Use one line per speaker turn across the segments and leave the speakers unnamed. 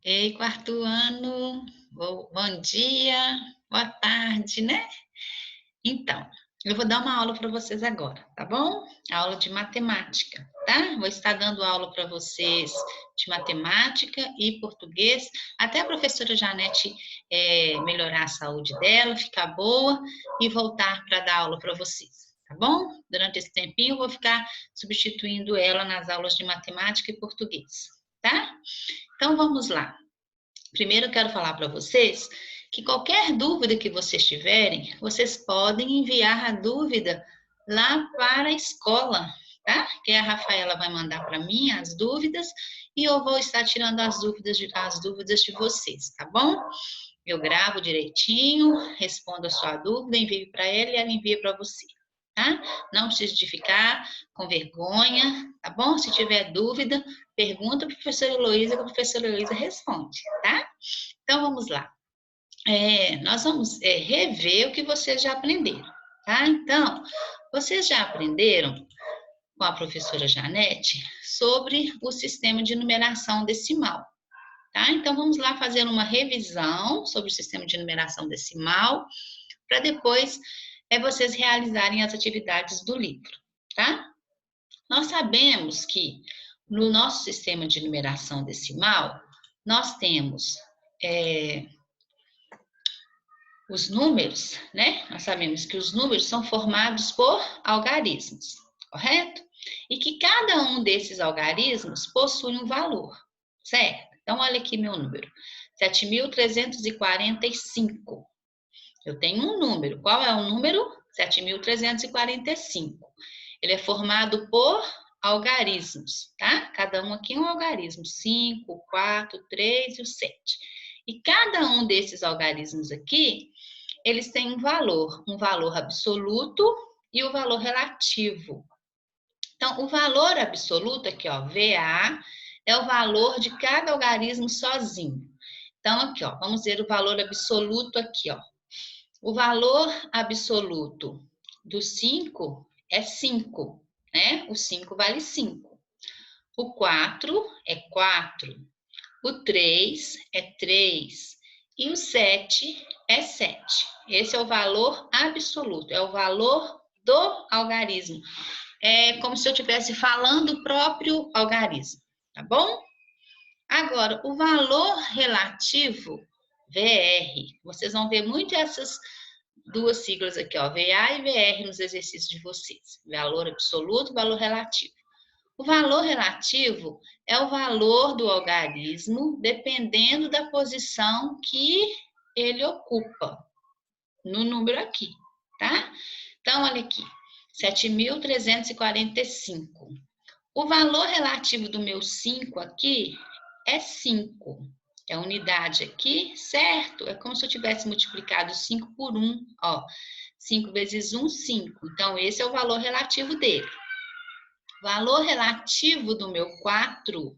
Ei, quarto ano, bom dia, boa tarde, né? Então, eu vou dar uma aula para vocês agora, tá bom? Aula de matemática, tá? Vou estar dando aula para vocês de matemática e português, até a professora Janete melhorar a saúde dela, ficar boa e voltar para dar aula para vocês, tá bom? Durante esse tempinho, eu vou ficar substituindo ela nas aulas de matemática e português, tá? Então, vamos lá. Primeiro, eu quero falar para vocês que qualquer dúvida que vocês tiverem, vocês podem enviar a dúvida lá para a escola, tá? Que a Rafaela vai mandar para mim as dúvidas e eu vou estar tirando as dúvidas de vocês, tá bom? Eu gravo direitinho, respondo a sua dúvida, envio para ela e ela envia para você, tá? Não precisa de ficar com vergonha, tá bom? Se tiver dúvida, pergunta para a professora Heloísa, que a professora Heloísa responde, tá? Então, vamos lá. Nós vamos rever o que vocês já aprenderam, tá? Então, vocês já aprenderam com a professora Janete sobre o sistema de numeração decimal, tá? Então, vamos lá fazer uma revisão sobre o sistema de numeração decimal, para depois vocês realizarem as atividades do livro, tá? Nós sabemos que no nosso sistema de numeração decimal, nós temos os números, né? Nós sabemos que os números são formados por algarismos, correto? E que cada um desses algarismos possui um valor, certo? Então, olha aqui meu número, 7.345. Eu tenho um número. Qual é o número? 7.345. Ele é formado por algarismos, tá? Cada um aqui é um algarismo, 5, 4, 3 e o 7. E cada um desses algarismos aqui, eles têm um valor absoluto e o valor relativo. Então, o valor absoluto aqui, ó, VA, é o valor de cada algarismo sozinho. Então, aqui, ó, vamos ver o valor absoluto aqui, ó. O valor absoluto do 5 é 5, né? O 5 vale 5. O 4 é 4. O 3 é 3. E o 7 é 7. Esse é o valor absoluto, é o valor do algarismo. É como se eu estivesse falando o próprio algarismo, tá bom? Agora, o valor relativo, VR, vocês vão ver muito essas duas siglas aqui, ó, VA e VR nos exercícios de vocês. Valor absoluto, valor relativo. O valor relativo é o valor do algarismo dependendo da posição que ele ocupa no número aqui, tá? Então, olha aqui, 7.345. O valor relativo do meu 5 aqui é 5. É a unidade aqui, certo? É como se eu tivesse multiplicado 5 por 1, ó. 5 vezes 1, 5. Então, esse é o valor relativo dele. O valor relativo do meu 4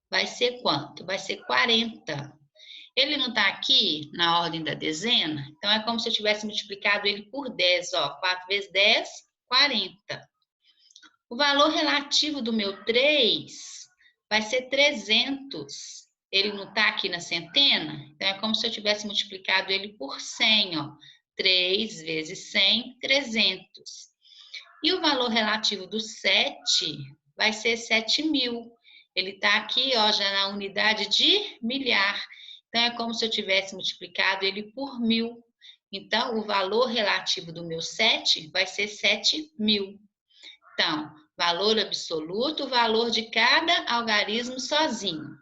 vai ser quanto? Vai ser 40. Ele não está aqui na ordem da dezena, então é como se eu tivesse multiplicado ele por 10, ó. 4 vezes 10, 40. O valor relativo do meu 3 vai ser 300. Ele não está aqui na centena, então é como se eu tivesse multiplicado ele por 100, ó. 3 vezes 100, 300. E o valor relativo do 7 vai ser 7.000. Ele está aqui, ó, já na unidade de milhar. Então, é como se eu tivesse multiplicado ele por 1.000. Então, o valor relativo do meu 7 vai ser 7.000. Então, valor absoluto, o valor de cada algarismo sozinho.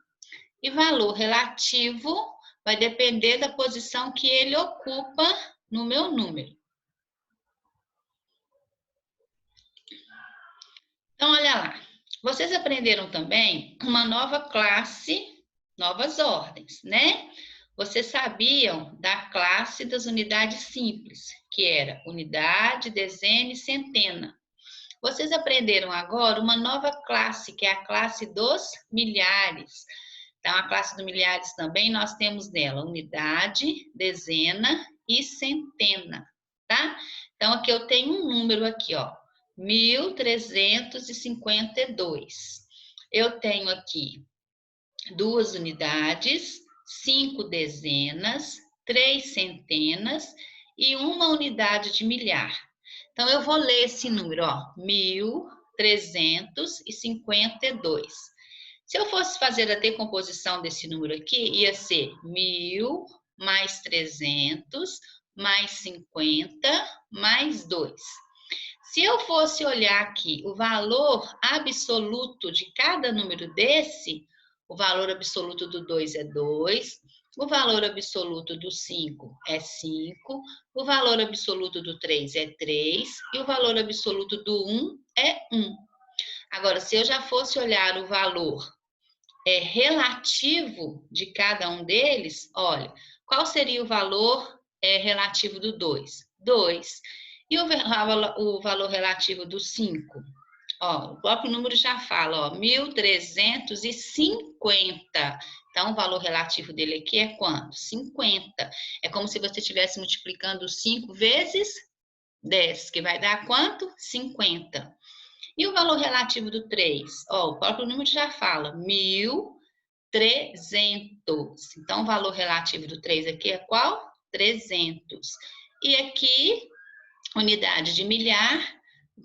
E valor relativo vai depender da posição que ele ocupa no meu número. Então, olha lá. Vocês aprenderam também uma nova classe, novas ordens, né? Vocês sabiam da classe das unidades simples, que era unidade, dezena e centena. Vocês aprenderam agora uma nova classe, que é a classe dos milhares. Então, a classe dos milhares também nós temos nela unidade, dezena e centena, tá? Então, aqui eu tenho um número aqui, ó, 1.352. Eu tenho aqui 2 unidades, 5 dezenas, 3 centenas e 1 unidade de milhar. Então, eu vou ler esse número, ó, 1.352. Se eu fosse fazer a decomposição desse número aqui, ia ser 1.000 mais 300 mais 50 mais 2. Se eu fosse olhar aqui o valor absoluto de cada número desse, o valor absoluto do 2 é 2, o valor absoluto do 5 é 5, o valor absoluto do 3 é 3 e o valor absoluto do 1 é 1. Agora, se eu já fosse olhar o valor relativo de cada um deles, olha, qual seria o valor relativo do 2? 2. E o valor relativo do 5? Ó, o próprio número já fala, ó, 1.350. Então, o valor relativo dele aqui é quanto? 50. É como se você estivesse multiplicando 5 vezes 10, que vai dar quanto? 50. E o valor relativo do 3? Ó, o próprio número já fala, 1.300. Então, o valor relativo do 3 aqui é qual? 300. E aqui, unidade de milhar, o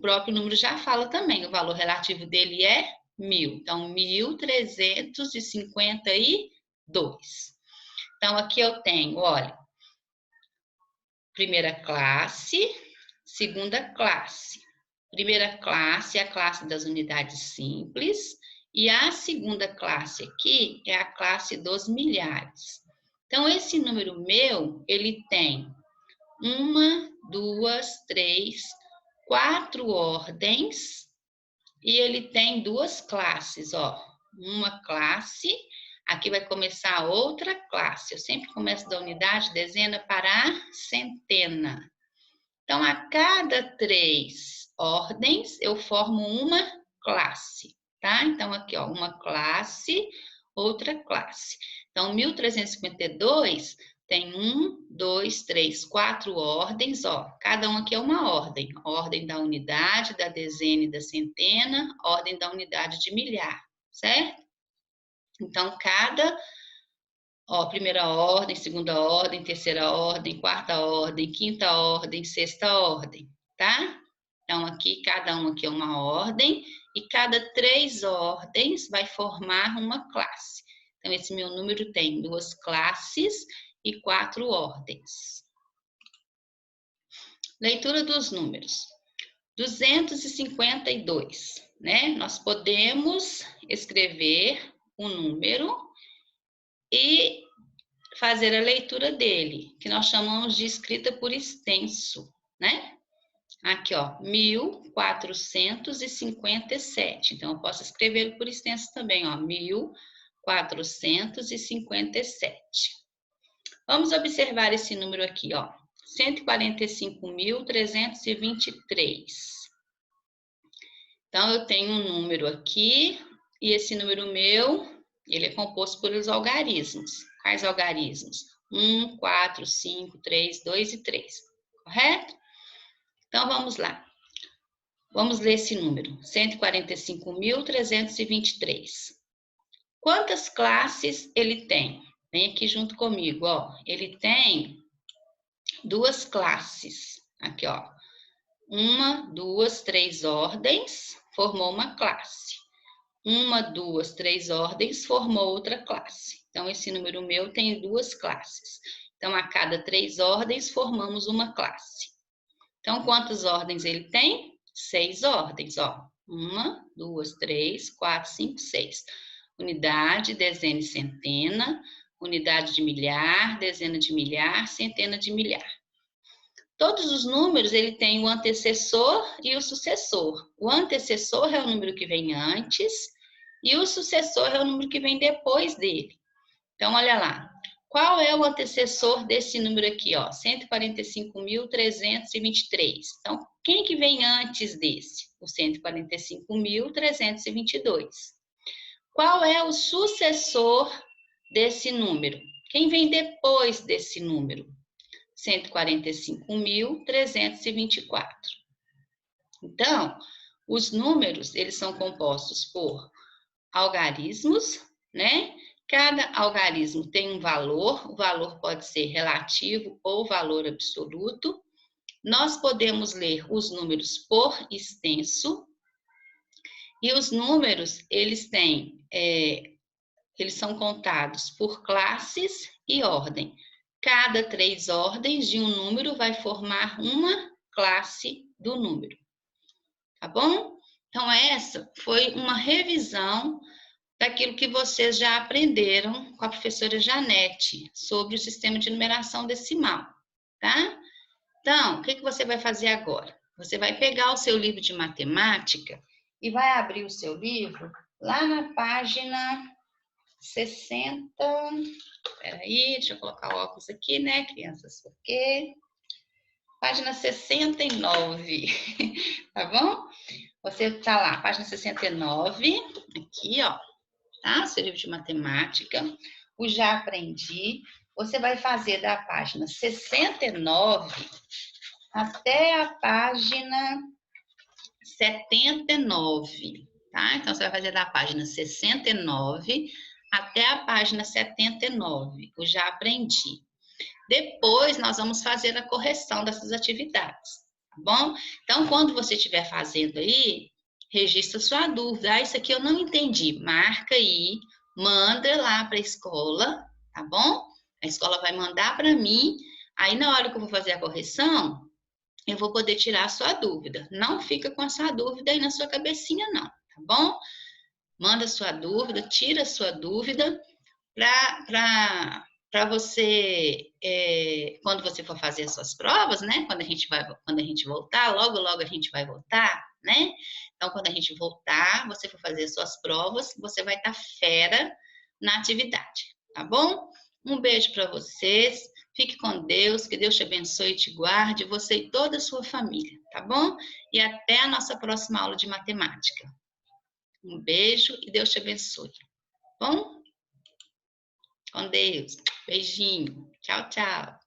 próprio número já fala também, o valor relativo dele é 1.000. Então, 1.352. Então, aqui eu tenho, olha, primeira classe, segunda classe. Primeira classe é a classe das unidades simples e a segunda classe aqui é a classe dos milhares. Então, esse número meu, ele tem 1, 2, 3, 4 ordens e ele tem 2 classes, ó. Uma classe, aqui vai começar outra classe. Eu sempre começo da unidade, dezena para a centena. Então, a cada 3 ordens, eu formo uma classe, tá? Então, aqui, ó, uma classe, outra classe. Então, 1.352 tem 1, 2, 3, 4 ordens, ó. Cada um aqui é uma ordem. Ordem da unidade, da dezena e da centena, ordem da unidade de milhar, certo? Então, ó, primeira ordem, segunda ordem, terceira ordem, quarta ordem, quinta ordem, sexta ordem, tá? Então, aqui, cada um aqui é uma ordem, e cada 3 ordens vai formar uma classe. Então, esse meu número tem 2 classes e 4 ordens. Leitura dos números. 252, né? Nós podemos escrever o número e fazer a leitura dele, que nós chamamos de escrita por extenso, né? Aqui, ó, 1.457. Então, eu posso escrever por extenso também, ó, 1.457. Vamos observar esse número aqui, ó, 145.323. Então, eu tenho um número aqui, e esse número meu, ele é composto por os algarismos. Quais algarismos? 1, 4, 5, 3, 2 e 3, correto? Então, vamos lá. Vamos ler esse número, 145.323. Quantas classes ele tem? Vem aqui junto comigo, ó. Ele tem 2 classes. Aqui, ó. 1, 2, 3 ordens, formou uma classe. 1, 2, 3 ordens, formou outra classe. Então, esse número meu tem 2 classes. Então, a cada 3 ordens, formamos uma classe. Então, quantas ordens ele tem? 6 ordens, ó. 1, 2, 3, 4, 5, 6. Unidade, dezena e centena. Unidade de milhar, dezena de milhar, centena de milhar. Todos os números, ele tem o antecessor e o sucessor. O antecessor é o número que vem antes e o sucessor é o número que vem depois dele. Então, olha lá. Qual é o antecessor desse número aqui, ó? 145.323. Então, quem que vem antes desse? O 145.322. Qual é o sucessor desse número? Quem vem depois desse número? 145.324. Então, os números, eles são compostos por algarismos né? Cada algarismo tem um valor, o valor pode ser relativo ou valor absoluto. Nós podemos ler os números por extenso, e os números, eles são contados por classes e ordem. Cada 3 ordens de um número vai formar uma classe do número, tá bom? Então, essa foi uma revisão daquilo que vocês já aprenderam com a professora Janete sobre o sistema de numeração decimal, tá? Então, o que você vai fazer agora? Você vai pegar o seu livro de matemática e vai abrir o seu livro lá na página 60. Peraí, deixa eu colocar o óculos aqui, né, crianças? Porque página 69, tá bom? Você tá lá, página 69, aqui, ó, tá? Seu livro de matemática, o Já Aprendi. Você vai fazer da página 69 até a página 79, tá? Então, você vai fazer da página 69 até a página 79, eu já aprendi. Depois, nós vamos fazer a correção dessas atividades, tá bom? Então, quando você estiver fazendo aí, registra sua dúvida. Ah, isso aqui eu não entendi. Marca aí, manda lá para a escola, tá bom? A escola vai mandar para mim. Aí, na hora que eu vou fazer a correção, eu vou poder tirar a sua dúvida. Não fica com essa dúvida aí na sua cabecinha, não, tá bom? Manda sua dúvida, tira a sua dúvida para você, quando você for fazer as suas provas, né? Quando a gente voltar, logo, logo a gente vai voltar, né? Então, quando a gente voltar, você for fazer as suas provas, você vai estar fera na atividade, tá bom? Um beijo para vocês. Fique com Deus, que Deus te abençoe e te guarde, você e toda a sua família, tá bom? E até a nossa próxima aula de matemática. Um beijo e Deus te abençoe, tá bom? Com Deus. Beijinho. Tchau, tchau.